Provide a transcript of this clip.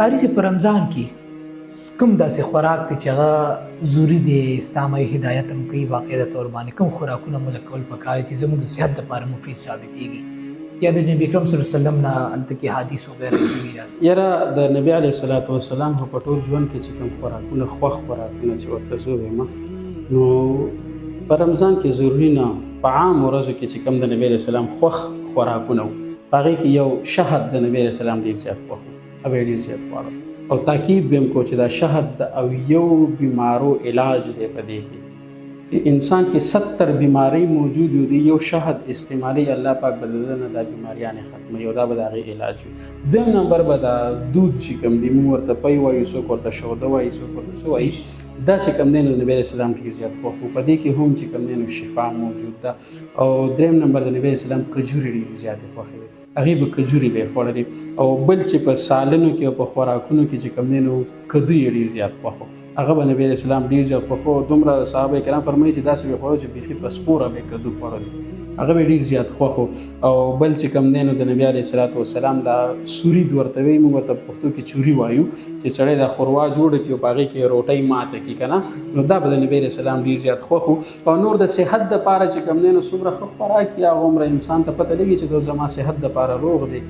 قاری صاحب په رمضان کې کوم داسې خوراک دی چې هغه ضروري دی اسلام یې هدایت هم کوي باقاعده طور باندې کوم خوراکونه مو کول پکار چې زموږ د صحت دپاره مفید ثابتېږي یا د نبي کریم صلی الله علیه وسلم نه هلته کې حدیث وغیره کې وي داسې؟ یاره د نبي علیه صلات وسلام په ټول ژوند کې چې کوم خوراکونه خوښ خوراکونه چې ورته زه وایم نو په رمضان کې ضروري نه په عام ورځو کې چې کوم د نبي علیه السلام خوښ خوراکونه وو په هغې کې یو شهد د نبي علیه السلام ډېر زیات خوښ و او یې ډېر زیات خواړه او تاکید به یم کو چې دا شهد د اویو بیمارو علاج دی په دې کې چې انسان کې 70 بیماری موجود دي یو شهد استعمالي الله پاک به د نه دا بیماریانې ختموي او دا به د هغې علاج وي. دویم نمبر به دا دود چې کوم دي موږ ورته پی وایو څوک ورته شوده وایي څوک ورته څه وایي دا چې کوم دی نو د نبي علیه السلام ډېر زیات خوښ و په دې کې هم چې کوم دی نو شفا موجود ده او دریم نمبر د نبي علیه السلام کجورې ډېرې زیاتې خوښې وې هغې به کجورې به یې خوړلې او بل چې په سالنو کې او په خوراکونو کې چې کوم دی نو کدو یې ډېر زیات خوښ و هغه به نبي علیه السلام ډېر زیات خوښ و دومره صحابه کرام فرمایي چې داسې به خوړل چې بیخي په سپوره به یې کدو خوړل هغه به ډېر زیات خوښ و او بل چې کوم دی نو د نبي علیه صلات وسلام دا سورید ورته وایي موږ ورته په پښتو کې چوري وایو چې سړی دا ښوروا جوړه کړي او په هغې کې روټۍ ماته کړي که نه نو دا به د نبي علیه السلام ډېر زیات خوښ و او نور د صحت دپاره چې کوم دی نو څومره ښه خوراک یا هغومره انسان ته پته لګي چې دا زما صحت دپاره روغ دی